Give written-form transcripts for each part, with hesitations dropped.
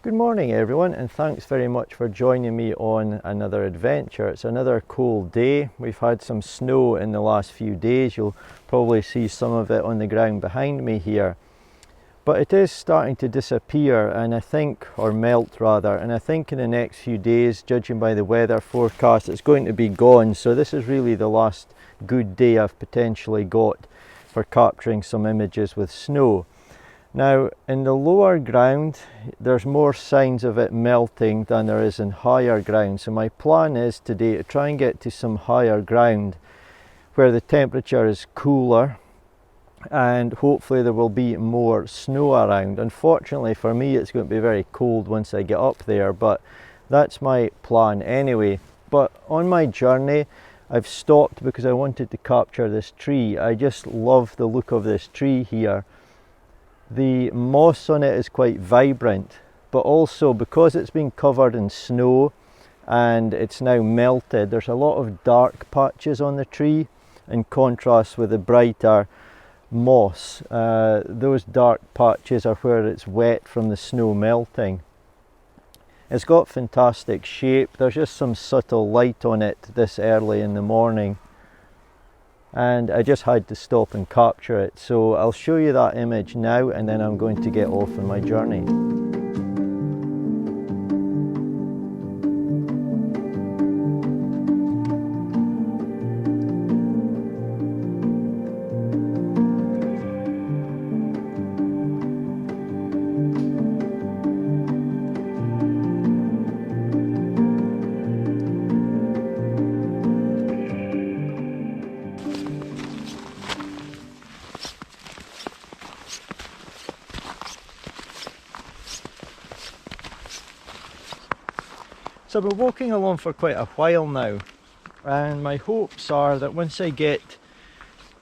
Good morning everyone, and thanks very much for joining me on another adventure. It's another cold day. We've had some snow in the last few days. You'll probably see some of it on the ground behind me here. But it is starting to disappear, and I think, or melt rather, and I think in the next few days, judging by the weather forecast, it's going to be gone. So this is really the last good day I've potentially got for capturing some images with snow. Now, in the lower ground, there's more signs of it melting than there is in higher ground. So my plan is today to try and get to some higher ground where the temperature is cooler and hopefully there will be more snow around. Unfortunately for me, it's going to be very cold once I get up there, but that's my plan anyway. But on my journey, I've stopped because I wanted to capture this tree. I just love the look of this tree here. The moss on it is quite vibrant, but also because it's been covered in snow and it's now melted, there's a lot of dark patches on the tree in contrast with the brighter moss. Those dark patches are where it's wet from the snow melting. It's got fantastic shape. There's just some subtle light on it this early in the morning, and I just had to stop and capture it. So I'll show you that image now, and then I'm going to get off on my journey. So I've been walking along for quite a while now, and my hopes are that once I get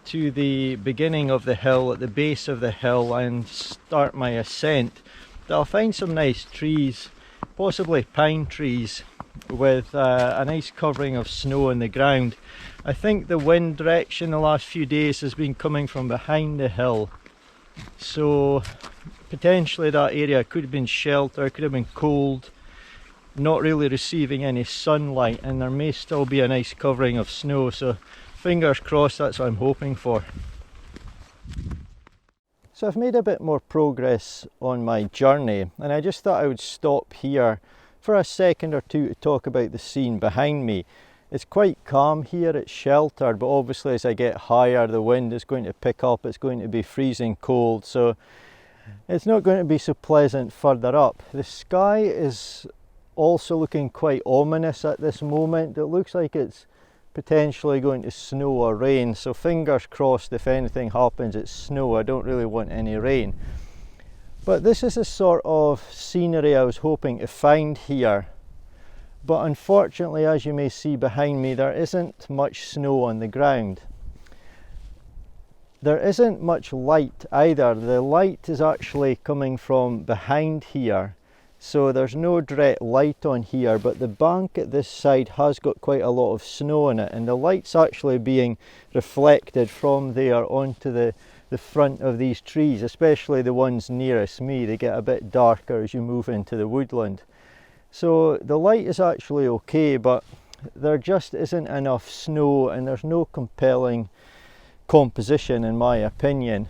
to the beginning of the hill, at the base of the hill, and start my ascent, that I'll find some nice trees, possibly pine trees, with a nice covering of snow on the ground. I think the wind direction the last few days has been coming from behind the hill, so potentially that area could have been shelter, could have been cold, not really receiving any sunlight, and there may still be a nice covering of snow, so fingers crossed, that's what I'm hoping for. So I've made a bit more progress on my journey, and I just thought I would stop here for a second or two to talk about the scene behind me. It's quite calm here, it's sheltered, but obviously as I get higher the wind is going to pick up, it's going to be freezing cold, so it's not going to be so pleasant further up. The sky is also looking quite ominous at this moment. It looks like it's potentially going to snow or rain, so fingers crossed if anything happens it's snow. I don't really want any rain. But this is the sort of scenery I was hoping to find here, but unfortunately, as you may see behind me, there isn't much snow on the ground. There isn't much light either. The light is actually coming from behind here, so there's no direct light on here, but the bank at this side has got quite a lot of snow in it, and the light's actually being reflected from there onto the front of these trees, especially the ones nearest me. They get a bit darker as you move into the woodland. So the light is actually okay, but there just isn't enough snow and there's no compelling composition in my opinion.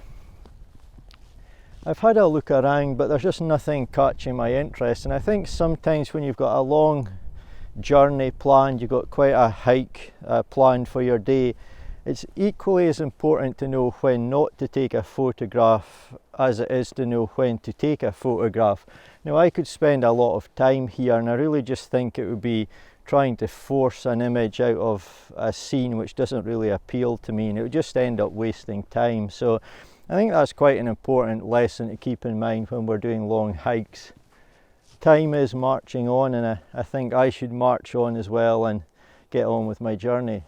I've had a look around, but there's just nothing catching my interest, and I think sometimes when you've got a long journey planned, you've got quite a hike planned for your day, it's equally as important to know when not to take a photograph as it is to know when to take a photograph. Now, I could spend a lot of time here, and I really just think it would be trying to force an image out of a scene which doesn't really appeal to me, and it would just end up wasting time. So I think that's quite an important lesson to keep in mind when we're doing long hikes. Time is marching on, and I think I should march on as well and get on with my journey.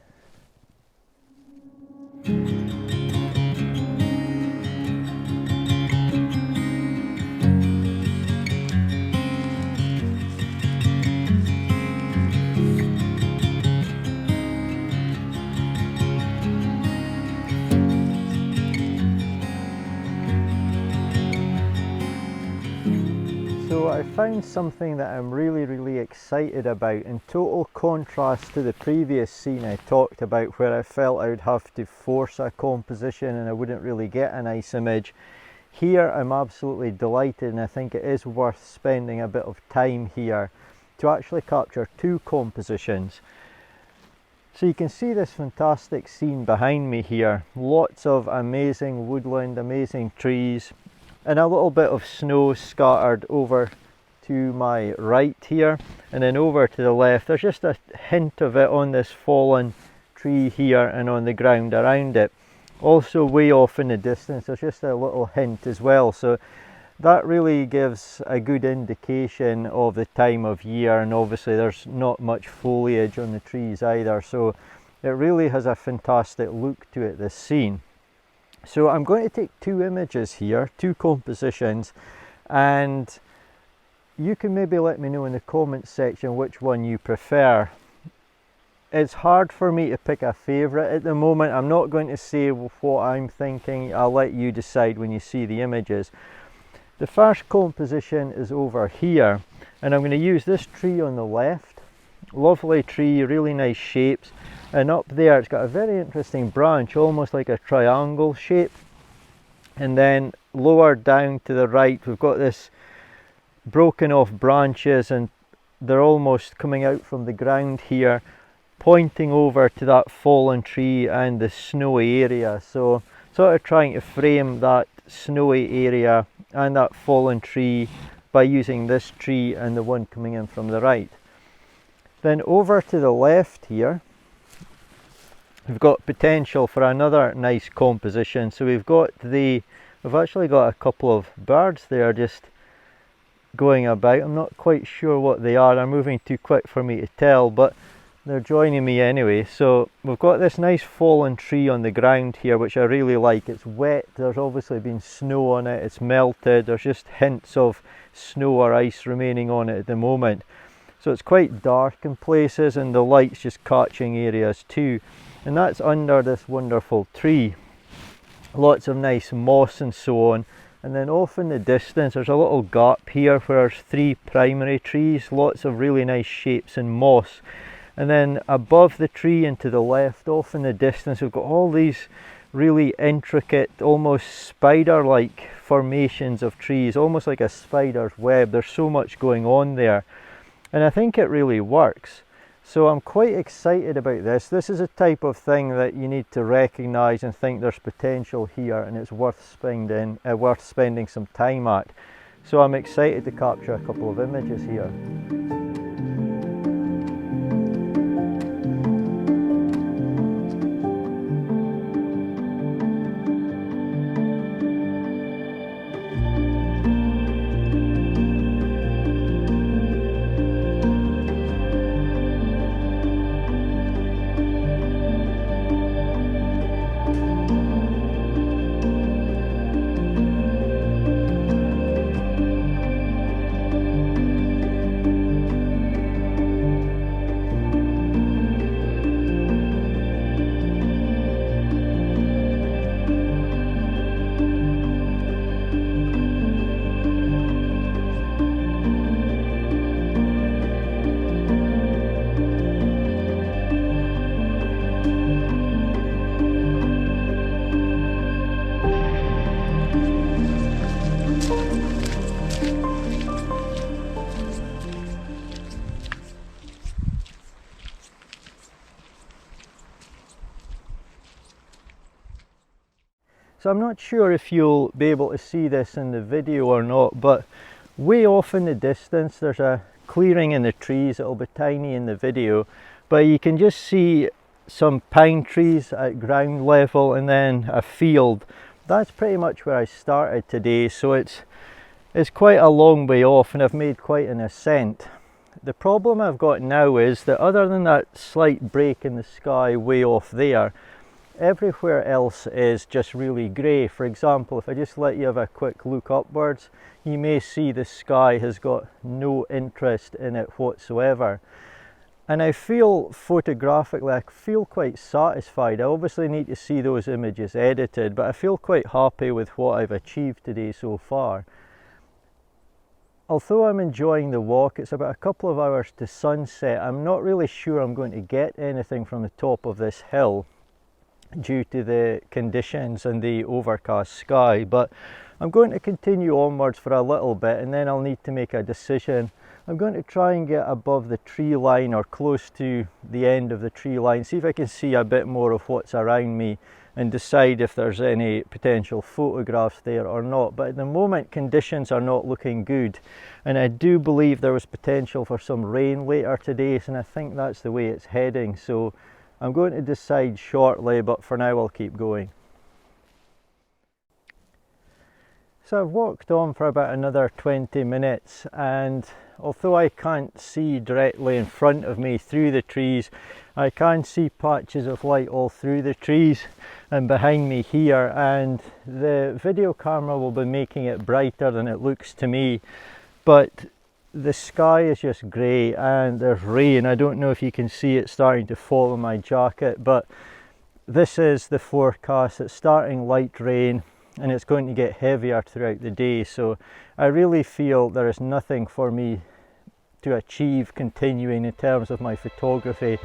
So I found something that I'm really excited about, in total contrast to the previous scene I talked about where I felt I would have to force a composition and I wouldn't really get a nice image. Here I'm absolutely delighted, and I think it is worth spending a bit of time here to actually capture two compositions. So you can see this fantastic scene behind me here, lots of amazing woodland, amazing trees, and a little bit of snow scattered over to my right here, and then over to the left there's just a hint of it on this fallen tree here and on the ground around it. Also way off in the distance there's just a little hint as well, so that really gives a good indication of the time of year, and obviously there's not much foliage on the trees either, so it really has a fantastic look to it, this scene. So I'm going to take two images here, two compositions, and you can maybe let me know in the comments section which one you prefer. It's hard for me to pick a favourite at the moment. I'm not going to say what I'm thinking, I'll let you decide when you see the images. The first composition is over here, and I'm going to use this tree on the left. Lovely tree, really nice shapes, and up there it's got a very interesting branch, almost like a triangle shape, and then lower down to the right we've got this broken off branches, and they're almost coming out from the ground here, pointing over to that fallen tree and the snowy area. So sort of trying to frame that snowy area and that fallen tree by using this tree and the one coming in from the right. Then over to the left here we've got potential for another nice composition. So we've actually got a couple of birds there just going about. I'm not quite sure what they are, they're moving too quick for me to tell, but they're joining me anyway. So we've got this nice fallen tree on the ground here which I really like. It's wet, there's obviously been snow on it, it's melted, there's just hints of snow or ice remaining on it at the moment. So it's quite dark in places and the light's just catching areas too. And that's under this wonderful tree. Lots of nice moss and so on. And then off in the distance there's a little gap here where there's three primary trees, lots of really nice shapes and moss. And then above the tree and to the left, off in the distance, we've got all these really intricate, almost spider-like formations of trees, almost like a spider's web. There's so much going on there, and I think it really works. So I'm quite excited about this. This is a type of thing that you need to recognise and think there's potential here, and it's worth spending some time at. So I'm excited to capture a couple of images here. So I'm not sure if you'll be able to see this in the video or not, but way off in the distance there's a clearing in the trees. It'll be tiny in the video, but you can just see some pine trees at ground level and then a field. That's pretty much where I started today, so it's quite a long way off and I've made quite an ascent. The problem I've got now is that other than that slight break in the sky way off there, everywhere else is just really grey. For example, if I just let you have a quick look upwards, you may see the sky has got no interest in it whatsoever. And I feel photographically, I feel quite satisfied. I obviously need to see those images edited, but I feel quite happy with what I've achieved today so far. Although I'm enjoying the walk, it's about a couple of hours to sunset. I'm not really sure I'm going to get anything from the top of this hill due to the conditions and the overcast sky, but I'm going to continue onwards for a little bit and then I'll need to make a decision. I'm going to try and get above the tree line or close to the end of the tree line, see if I can see a bit more of what's around me and decide if there's any potential photographs there or not. But at the moment conditions are not looking good, and I do believe there was potential for some rain later today, and I think that's the way it's heading. So I'm going to decide shortly, but for now I'll keep going. So I've walked on for about another 20 minutes, and although I can't see directly in front of me through the trees, I can see patches of light all through the trees and behind me here, and the video camera will be making it brighter than it looks to me, but the sky is just grey and there's rain. I don't know if you can see it starting to fall on my jacket, but this is the forecast. It's starting light rain and it's going to get heavier throughout the day, so I really feel there is nothing for me to achieve continuing in terms of my photography.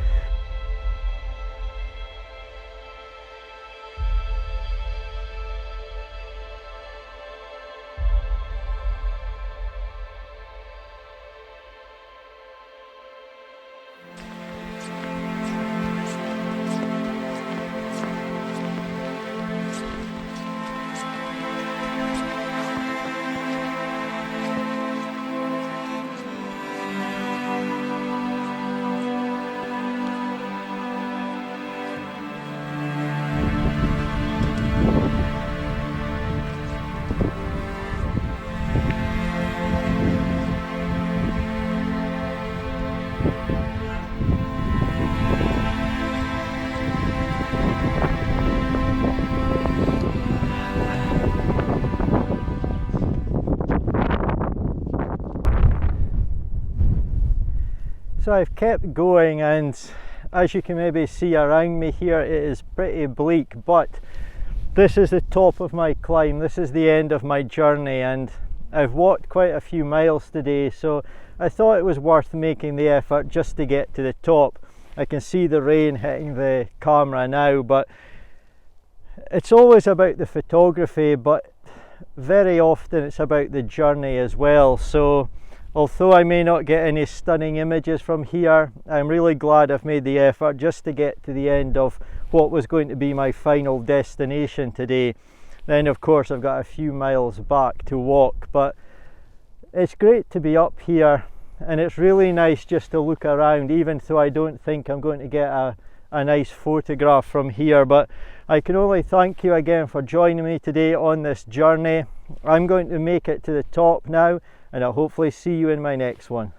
So I've kept going, and as you can maybe see around me here, it is pretty bleak, but this is the top of my climb. This is the end of my journey, and I've walked quite a few miles today, so I thought it was worth making the effort just to get to the top. I can see the rain hitting the camera now, but it's always about the photography, but very often it's about the journey as well. So although I may not get any stunning images from here, I'm really glad I've made the effort just to get to the end of what was going to be my final destination today. Then of course I've got a few miles back to walk, but it's great to be up here and it's really nice just to look around, even though I don't think I'm going to get a nice photograph from here. But I can only thank you again for joining me today on this journey. I'm going to make it to the top now, and I'll hopefully see you in my next one.